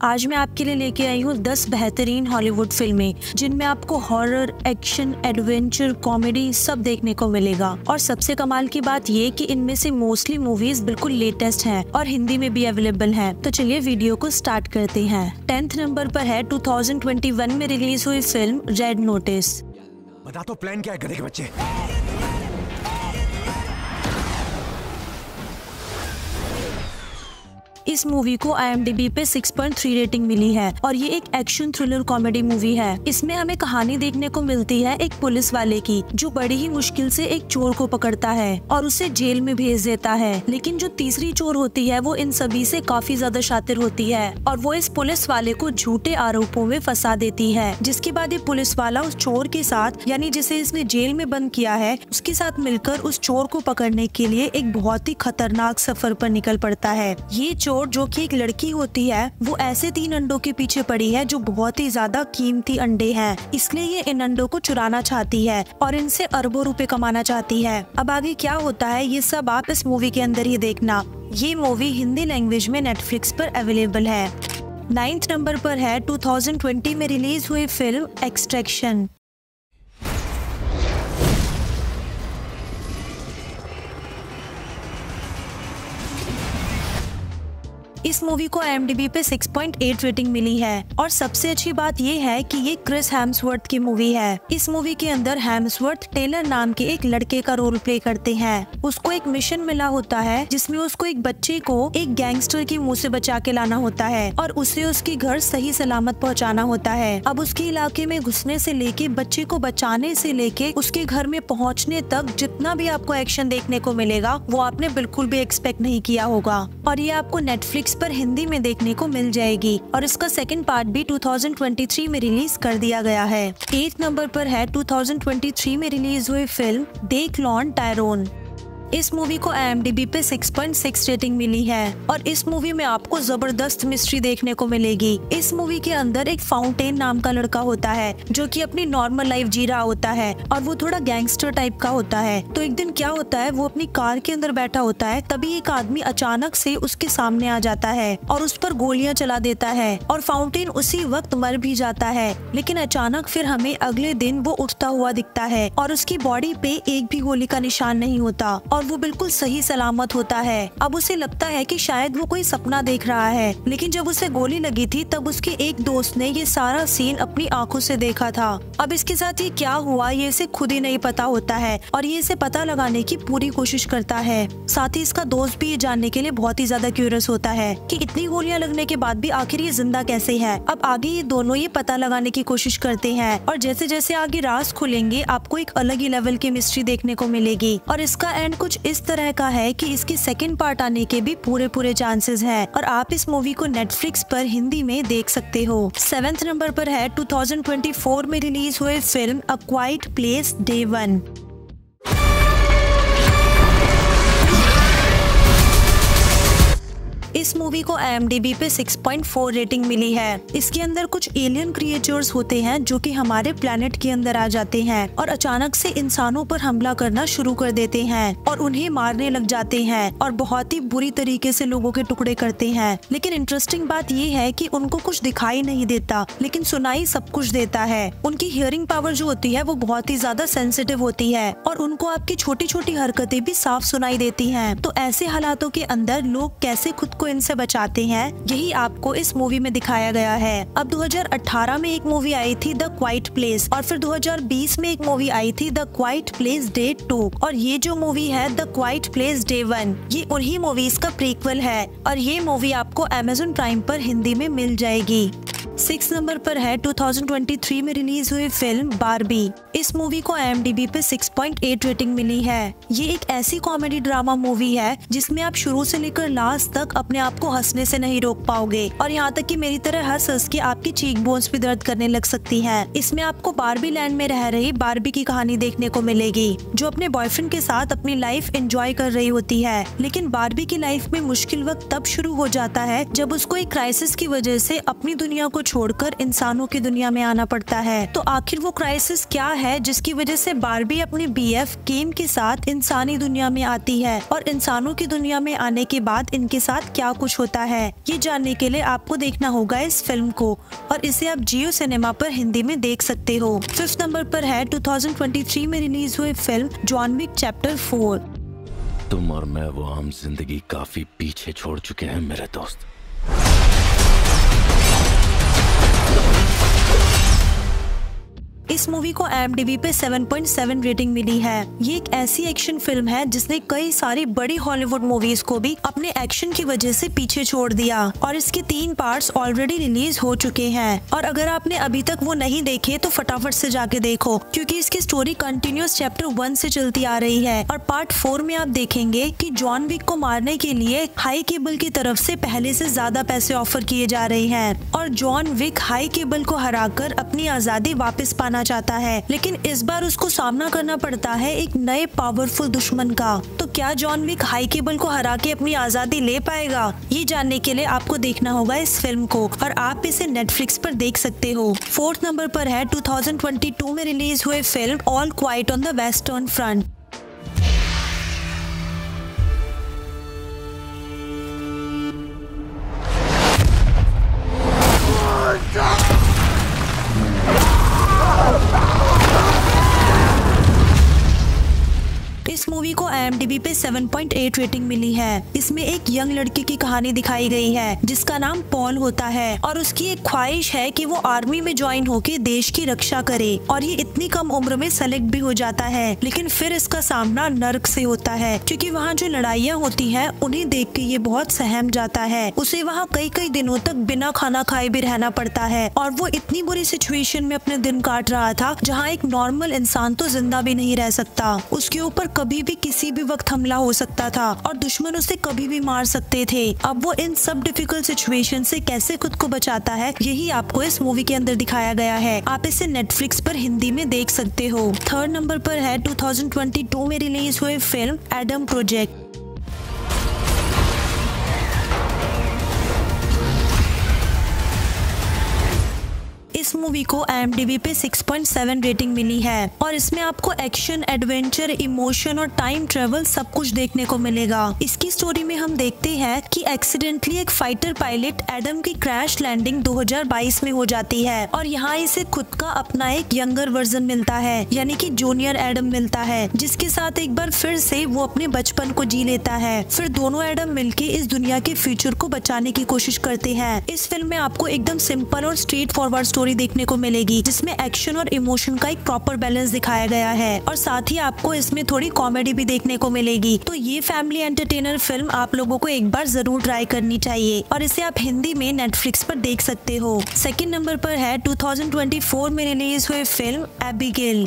आज मैं आपके लिए लेके आई हूँ 10 बेहतरीन हॉलीवुड फिल्में जिनमें आपको हॉरर, एक्शन, एडवेंचर, कॉमेडी सब देखने को मिलेगा। और सबसे कमाल की बात ये कि इनमें से मोस्टली मूवीज बिल्कुल लेटेस्ट हैं और हिंदी में भी अवेलेबल हैं। तो चलिए वीडियो को स्टार्ट करते हैं। 10th नंबर पर है 2021 में रिलीज हुई फिल्म रेड नोटिस। बता तो प्लान क्या है गधे के बच्चे। इस मूवी को IMDb पे 6.3 रेटिंग मिली है और ये एक एक्शन थ्रिलर कॉमेडी मूवी है। इसमें हमें कहानी देखने को मिलती है एक पुलिस वाले की, जो बड़ी ही मुश्किल से एक चोर को पकड़ता है और उसे जेल में भेज देता है। लेकिन जो तीसरी चोर होती है वो इन सभी से काफी ज्यादा शातिर होती है और वो इस पुलिस वाले को झूठे आरोपों में फंसा देती है। जिसके बाद ये पुलिस वाला उस चोर के साथ, यानी जिसे इसने जेल में बंद किया है, उसके साथ मिलकर उस चोर को पकड़ने के लिए एक बहुत ही खतरनाक सफर पर निकल पड़ता है। ये चोर, जो कि एक लड़की होती है, वो ऐसे 3 अंडों के पीछे पड़ी है जो बहुत ही ज्यादा कीमती अंडे हैं। इसलिए ये इन अंडों को चुराना चाहती है और इनसे अरबों रुपए कमाना चाहती है। अब आगे क्या होता है ये सब आप इस मूवी के अंदर ही देखना। ये मूवी हिंदी लैंग्वेज में नेटफ्लिक्स पर अवेलेबल है। 9th नंबर पर है 2020 में रिलीज हुई फिल्म एक्सट्रैक्शन। इस मूवी को IMDb पे 6.8 रेटिंग मिली है और सबसे अच्छी बात ये है कि ये क्रिस हेम्सवर्थ की मूवी है। इस मूवी के अंदर हेम्सवर्थ टेलर नाम के एक लड़के का रोल प्ले करते हैं। उसको एक मिशन मिला होता है जिसमें उसको एक बच्चे को एक गैंगस्टर के मुंह से बचा के लाना होता है और उसे उसके घर सही सलामत पहुंचाना होता है। अब उसके इलाके में घुसने से लेके बच्चे को बचाने से लेके उसके घर में पहुँचने तक जितना भी आपको एक्शन देखने को मिलेगा वो आपने बिल्कुल भी एक्सपेक्ट नहीं किया होगा। और ये आपको नेटफ्लिक्स पर हिंदी में देखने को मिल जाएगी और इसका सेकंड पार्ट भी 2023 में रिलीज कर दिया गया है। 8th नंबर पर है 2023 में रिलीज हुई फिल्म देख लॉन टायरोन। इस मूवी को IMDb पे 6.6 रेटिंग मिली है और इस मूवी में आपको जबरदस्त मिस्ट्री देखने को मिलेगी। इस मूवी के अंदर एक फाउंटेन नाम का लड़का होता है जो कि अपनी नॉर्मल लाइफ जी रहा होता है और वो थोड़ा गैंगस्टर टाइप का होता है। तो एक दिन क्या होता है, वो अपनी कार के अंदर बैठा होता है, तभी एक आदमी अचानक से उसके सामने आ जाता है और उस पर गोलियां चला देता है और फाउंटेन उसी वक्त मर भी जाता है। लेकिन अचानक फिर हमें अगले दिन वो उठता हुआ दिखता है और उसकी बॉडी पे एक भी गोली का निशान नहीं होता और वो बिल्कुल सही सलामत होता है। अब उसे लगता है कि शायद वो कोई सपना देख रहा है, लेकिन जब उसे गोली लगी थी तब उसके एक दोस्त ने ये सारा सीन अपनी आंखों से देखा था। अब इसके साथ ये क्या हुआ ये इसे खुद ही नहीं पता होता है और ये इसे पता लगाने की पूरी कोशिश करता है। साथ ही इसका दोस्त भी ये जानने के लिए बहुत ही ज्यादा क्यूरियस होता है कि इतनी गोलियां लगने के बाद भी आखिर ये जिंदा कैसे है। अब आगे ये दोनों ये पता लगाने की कोशिश करते हैं और जैसे जैसे आगे राज खुलेंगे आपको एक अलग ही लेवल की मिस्ट्री देखने को मिलेगी और इसका एंड कुछ इस तरह का है कि इसकी सेकंड पार्ट आने के भी पूरे चांसेस हैं और आप इस मूवी को नेटफ्लिक्स पर हिंदी में देख सकते हो। 7th नंबर पर है 2024 में रिलीज हुए फिल्म अ क्वाइट प्लेस डे 1। इस मूवी को IMDb पे 6.4 रेटिंग मिली है। इसके अंदर कुछ एलियन क्रिएचर्स होते हैं जो कि हमारे प्लेनेट के अंदर आ जाते हैं और अचानक से इंसानों पर हमला करना शुरू कर देते हैं और उन्हें मारने लग जाते हैं और बहुत ही बुरी तरीके से लोगों के टुकड़े करते हैं। लेकिन इंटरेस्टिंग बात ये है कि उनको कुछ दिखाई नहीं देता लेकिन सुनाई सब कुछ देता है। उनकी हियरिंग पावर जो होती है वो बहुत ही ज्यादा सेंसिटिव होती है और उनको आपकी छोटी छोटी हरकतें भी साफ सुनाई देती हैं। तो ऐसे हालातों के अंदर लोग कैसे खुद को इनसे बचाते हैं यही आपको इस मूवी में दिखाया गया है। अब 2018 में एक मूवी आई थी द क्वाइट प्लेस और फिर 2020 में एक मूवी आई थी द क्वाइट प्लेस डे 2 और ये जो मूवी है द क्वाइट प्लेस डे 1 ये उन्हीं मूवीज का प्रीक्वल है और ये मूवी आपको Amazon प्राइम पर हिंदी में मिल जाएगी। 6 नंबर पर है 2023 में रिलीज हुई फिल्म बार्बी। इस मूवी को IMDb पे 6.8 रेटिंग मिली है। ये एक ऐसी कॉमेडी ड्रामा मूवी है जिसमें आप शुरू से लेकर लास्ट तक अपने आप को हंसने से नहीं रोक पाओगे और यहाँ तक कि मेरी तरह हंस के आपकी चीक बोन्स भी दर्द करने लग सकती हैं। इसमें आपको बार्बी लैंड में रह रही बार्बी की कहानी देखने को मिलेगी जो अपने बॉयफ्रेंड के साथ अपनी लाइफ एंजॉय कर रही होती है। लेकिन बार्बी की लाइफ में मुश्किल वक्त तब शुरू हो जाता है जब उसको एक क्राइसिस की वजह से अपनी दुनिया को छोड़कर इंसानों की दुनिया में आना पड़ता है। तो आखिर वो क्राइसिस क्या है जिसकी वजह से बार्बी अपने BF केन के साथ इंसानी दुनिया में आती है, और इंसानों की दुनिया में आने के बाद इनके साथ क्या कुछ होता है, ये जानने के लिए आपको देखना होगा इस फिल्म को, और इसे आप जियो सिनेमा पर हिंदी में देख सकते हो। 5th नंबर पर है 2023 में रिलीज हुई फिल्म जॉन विक चैप्टर 4। तुम और मैं वो आम जिंदगी काफी पीछे छोड़ चुके हैं मेरे दोस्त। इस मूवी को IMDb पे 7.7 रेटिंग मिली है। ये एक ऐसी एक्शन फिल्म है जिसने कई सारी बड़ी हॉलीवुड मूवीज को भी अपने एक्शन की वजह से पीछे छोड़ दिया, और इसके 3 पार्ट्स ऑलरेडी रिलीज हो चुके हैं। और अगर आपने अभी तक वो नहीं देखे तो फटाफट से जाके देखो, क्योंकि इसकी स्टोरी कंटिन्यूअस चैप्टर 1 से चलती आ रही है। और पार्ट 4 में आप देखेंगे कि जॉन विक को मारने के लिए हाई केबल की तरफ से पहले से ज्यादा पैसे ऑफर किए जा रहे हैं, और जॉन विक हाई केबल को हराकर अपनी आजादी वापस पाना चाहता है, लेकिन इस बार उसको सामना करना पड़ता है एक नए पावरफुल दुश्मन का। तो क्या जॉन विक हाई केबल को हरा के अपनी आजादी ले पाएगा, ये जानने के लिए आपको देखना होगा इस फिल्म को, और आप इसे नेटफ्लिक्स पर देख सकते हो। 4th नंबर पर है 2022 में रिलीज हुए film all quite on the western front. इस मूवी को IMDb पे 7.8 रेटिंग मिली है। इसमें एक यंग लड़के की कहानी दिखाई गई है जिसका नाम पॉल होता है, और उसकी एक ख्वाहिश है कि वो आर्मी में ज्वाइन होके देश की रक्षा करे, और ये इतनी कम उम्र में सेलेक्ट भी हो जाता है। लेकिन फिर इसका सामना नर्क से होता है, क्योंकि वहाँ जो लड़ाइयाँ होती हैं उन्हें देख के ये बहुत सहम जाता है। उसे वहाँ कई दिनों तक बिना खाना खाए भी रहना पड़ता है, और वो इतनी बुरी सिचुएशन में अपने दिन काट रहा था जहाँ एक नॉर्मल इंसान तो जिंदा भी नहीं रह सकता। उसके ऊपर कभी भी किसी भी वक्त हमला हो सकता था, और दुश्मन उसे कभी भी मार सकते थे। अब वो इन सब डिफिकल्ट सिचुएशन से कैसे खुद को बचाता है, यही आपको इस मूवी के अंदर दिखाया गया है। आप इसे नेटफ्लिक्स पर हिंदी में देख सकते हो। 3rd नंबर पर है 2022 में रिलीज हुई फिल्म एडम प्रोजेक्ट। इस मूवी को IMDb पे 6.7 रेटिंग मिली है, और इसमें आपको एक्शन, एडवेंचर, इमोशन और टाइम ट्रेवल सब कुछ देखने को मिलेगा। इसकी स्टोरी में हम देखते हैं कि एक्सीडेंटली एक फाइटर पायलट एडम की क्रैश लैंडिंग 2022 में हो जाती है, और यहाँ इसे खुद का अपना एक यंगर वर्जन मिलता है, यानी कि जूनियर एडम मिलता है, जिसके साथ एक बार फिर से वो अपने बचपन को जी लेता है। फिर दोनों एडम मिलके इस दुनिया के फ्यूचर को बचाने की कोशिश करते हैं। इस फिल्म में आपको एकदम सिंपल और स्ट्रेट फॉरवर्ड स्टोरी देखने को मिलेगी, जिसमें एक्शन और इमोशन का एक प्रॉपर बैलेंस दिखाया गया है, और साथ ही आपको इसमें थोड़ी कॉमेडी भी देखने को मिलेगी। तो ये फैमिली एंटरटेनर फिल्म आप लोगों को एक बार जरूर ट्राई करनी चाहिए, और इसे आप हिंदी में नेटफ्लिक्स पर देख सकते हो। 2nd नंबर पर है 2024 में रिलीज हुई फिल्म एबिगेल।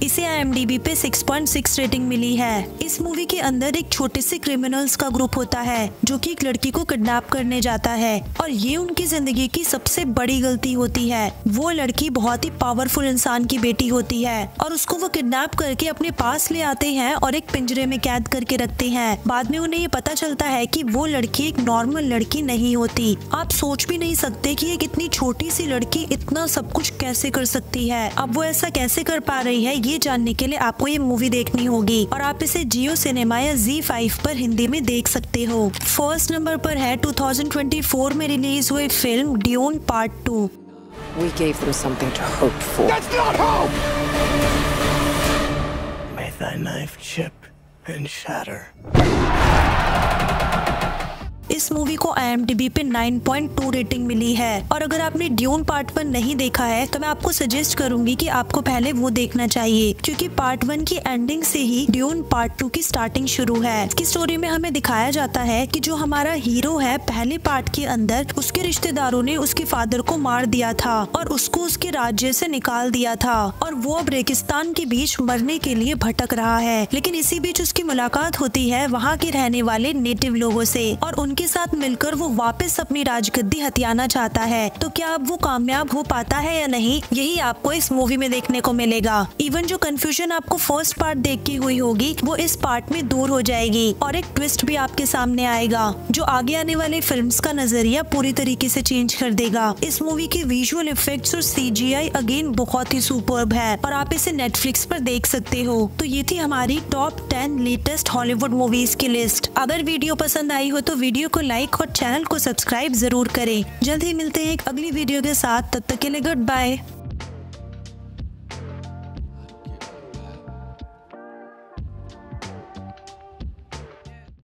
इसे IMDb पे 6.6 रेटिंग मिली है। इस मूवी के अंदर एक छोटे से क्रिमिनल्स का ग्रुप होता है जो कि एक लड़की को किडनैप करने जाता है, और ये उनकी जिंदगी की सबसे बड़ी गलती होती है। वो लड़की बहुत ही पावरफुल इंसान की बेटी होती है, और उसको वो किडनैप करके अपने पास ले आते हैं और एक पिंजरे में कैद करके रखते हैं। बाद में उन्हें ये पता चलता है कि वो लड़की एक नॉर्मल लड़की नहीं होती। आप सोच भी नहीं सकते कि एक इतनी छोटी सी लड़की इतना सब कुछ कैसे कर सकती है। अब वो ऐसा कैसे कर पा रही है, ये जानने के लिए आपको ये मूवी देखनी होगी, और आप इसे जियो सिनेमा या ZEE5 पर हिंदी में देख सकते हो। 1st नंबर पर है 2024 में रिलीज हुई film dune part 2। We gave them something to hope for. That's not hope! May thy knife chip and shatter. इस मूवी को IMDb पे 9.2 रेटिंग मिली है, और अगर आपने ड्यून पार्ट 1 नहीं देखा है तो मैं आपको सजेस्ट करूंगी कि आपको पहले वो देखना चाहिए, क्योंकि पार्ट 1 की एंडिंग से ही ड्यून पार्ट 2 की स्टार्टिंग शुरू है। इसकी स्टोरी में हमें दिखाया जाता है कि जो हमारा हीरो है, पहले पार्ट के अंदर उसके रिश्तेदारों ने उसके फादर को मार दिया था और उसको उसके राज्य से निकाल दिया था, और वो अब रेगिस्तान के बीच मरने के लिए भटक रहा है। लेकिन इसी बीच उसकी मुलाकात होती है वहाँ के रहने वाले नेटिव लोगों से, और उनके के साथ मिलकर वो वापस अपनी राजगद्दी हथियाना चाहता है। तो क्या अब वो कामयाब हो पाता है या नहीं, यही आपको इस मूवी में देखने को मिलेगा। इवन जो कंफ्यूजन आपको फर्स्ट पार्ट देख के हुई होगी वो इस पार्ट में दूर हो जाएगी और एक ट्विस्ट भी आपके सामने आएगा जो आगे आने वाले फिल्म्स का नजरिया पूरी तरीके से चेंज कर देगा। इस मूवी के विजुअल इफेक्ट्स और CGI अगेन बहुत ही सुपर्ब है और आप इसे नेटफ्लिक्स पर देख सकते हो। तो ये थी हमारी टॉप 10 लेटेस्ट हॉलीवुड मूवीज की लिस्ट। अगर वीडियो पसंद आई हो तो वीडियो को लाइक और चैनल को सब्सक्राइब जरूर करें। जल्द ही मिलते हैं एक अगली वीडियो के साथ, तब तक के लिए गुड बाय।